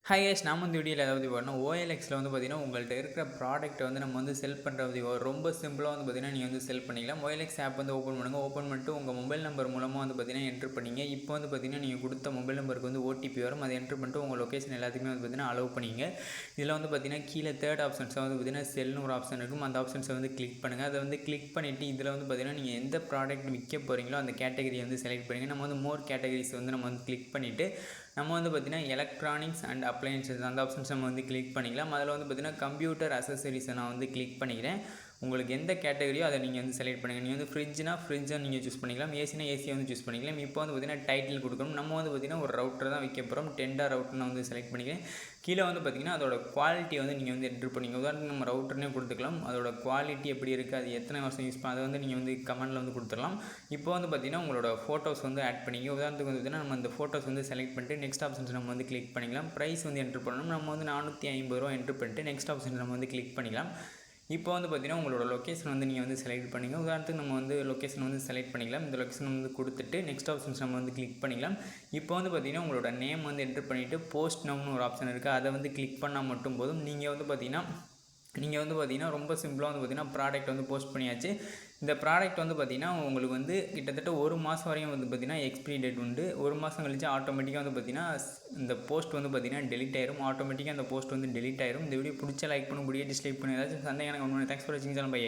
Hi guys, நாம் இந்த வீடியோவில் ஏதாவது வரணும் ஓஎல்எக்ஸில் வந்து பார்த்திங்கன்னா உங்கள்கிட்ட இருக்கிற ப்ராடக்ட்டை வந்து நம்ம வந்து செல் பண்ணுறது ரொம்ப சிம்பிளாக வந்து பார்த்திங்கன்னா நீங்கள் வந்து செல் பண்ணிக்கலாம். ஓஎல்எக்ஸ் ஆப் வந்து ஓப்பன் பண்ணுங்கள். ஓப்பன் பண்ணிட்டு உங்கள் மொபைல் நம்பர் மூலமாக வந்து பார்த்திங்கன்னா என்ட்ரு பண்ணிங்க. இப்போ வந்து பார்த்திங்கன்னா நீங்கள் கொடுத்த மொபைல் நம்பருக்கு வந்து ஓடிபி வரும். அதை என்ட்ரு பண்ணிட்டு உங்கள் லொக்கேஷன் எல்லாத்துக்குமே வந்து பார்த்திங்கன்னா அலோவ் பண்ணிங்க. இதில் வந்து பார்த்திங்கன்னா கீழே தேர்ட் ஆப்ஷன்ஸை வந்து பார்த்திங்கன்னா செல்னு ஒரு ஆப்ஷன் இருக்கும். அந்த ஆப்ஷன்ஸை வந்து கிளிக் பண்ணுங்கள். அதை வந்து கிளிக் பண்ணிவிட்டு இதில் வந்து பார்த்திங்கன்னா நீங்கள் எந்த ப்ராடக்ட் விற்க போகிறீங்களோ அந்த கேட்டகரியை வந்து செலக்ட் பண்ணுங்கள். நம்ம வந்து மோர் கேட்டகரிஸ் வந்து நம்ம வந்து கிளிக் பண்ணிவிட்டு நம்ம வந்து பார்த்திங்கன்னா எலக்ட்ரானிக்ஸ் அண்ட் அப்ளையன்சஸ் அந்த ஆப்ஷன்ஸ் நம்ம வந்து கிளிக் பண்ணிக்கலாம். அதில் வந்து பார்த்திங்கன்னா கம்ப்யூட்டர் அசசரிஸை நான் வந்து கிளிக் பண்ணிக்கிறேன். உங்களுக்கு எந்த கேட்டகரியோ அதை நீங்கள் வந்து செலக்ட் பண்ணுங்கள். நீங்கள் வந்து ஃப்ரிட்ஜை நீங்கள் சூஸ் பண்ணிக்கலாம். ஏசினா ஏசியை வந்து சூஸ் பண்ணிக்கலாம். இப்போ வந்து பார்த்திங்கன்னா டைட்டில் கொடுக்கணும். நம்ம வந்து பார்த்திங்கன்னா ஒரு ரவுட்டர் தான் வைக்க போகிறோம். டெண்டர் ரவுட்டர் நான் வந்து செலக்ட் பண்ணிக்கிறேன். கீழே வந்து பார்த்திங்கன்னா அதோட குவாலிட்டியை வந்து நீங்கள் வந்து என்ட்ரு பண்ணிங்க. உதாரணத்துக்கு நம்ம ரவுட்டர்னே கொடுத்துக்கலாம். அதோட குவாலிட்டி எப்படி இருக்குது, அது எத்தனை வருஷம் யூஸ் பண்ண, அதை வந்து நீங்கள் வந்து கமெண்டில் வந்து கொடுத்துடலாம். இப்போ வந்து பார்த்திங்கன்னா உங்களோட ஃபோட்டோஸ் வந்து ஆட் பண்ணிங்க. உதாரணத்துக்கு வந்து பார்த்திங்கன்னா நம்ம அந்த ஃபோட்டோஸ் வந்து செலக்ட் பண்ணிட்டு நெக்ஸ்ட் ஆப்ஷன்ஸ் நம்ம வந்து கிளிக் பண்ணிக்கலாம். ப்ரைஸ் வந்து என்ட்ரு பண்ணணும். நம்ம வந்து 450 ரூபா என்ட்ரு பண்ணிட்டு நெக்ஸ்ட் ஆப்ஷன்ஸ் நம்ம வந்து கிளிக் பண்ணிக்கலாம். இப்போ வந்து பார்த்திங்கன்னா உங்களோட லொக்கேஷன் வந்து நீங்கள் வந்து செலக்ட் பண்ணிங்க. உதாரணத்துக்கு நம்ம வந்து லொக்கேஷன் வந்து செலக்ட் பண்ணிக்கலாம். இந்த லொக்கேஷன் வந்து கொடுத்துட்டு நெக்ஸ்ட் ஆப்ஷன்ஸ் நம்ம வந்து கிளிக் பண்ணிக்கலாம். இப்போ வந்து பார்த்திங்கன்னா உங்களோட நேம் வந்து என்ட்ரு பண்ணிவிட்டு போஸ்ட் நவுன்னு ஒரு ஆப்ஷன் இருக்குது. அதை வந்து கிளிக் பண்ணால் மட்டும் போதும். நீங்கள் வந்து பார்த்திங்கன்னா ரொம்ப சிம்பிளாக வந்து பார்த்திங்கன்னா ப்ராடக்ட் வந்து போஸ்ட் பண்ணியாச்சு. இந்த ப்ராடக்ட் வந்து பார்த்திங்கன்னா உங்களுக்கு வந்து கிட்டத்தட்ட ஒரு மாதம் வரையும் வந்து பார்த்திங்கன்னா எக்ஸ்பிரி டேட் உண்டு. ஒரு மாதம் கழிச்சு ஆட்டோமேட்டிக்காக வந்து பார்த்திங்கன்னா இந்த போஸ்ட் வந்து பார்த்திங்கன்னா டெலிட் ஆயிரும். ஆட்டோமேட்டிக்காக அந்த போஸ்ட் வந்து டெலிட் ஆயிரும். இந்த வீடியோ பிடிச்ச லைக் பண்ண, டிஸ்லைக் பண்ணி ஏதாச்சும் சந்தேகம் எனக்கு ஒன்று. தேங்க்ஸ் ஃபார் வாட்சிங். பை.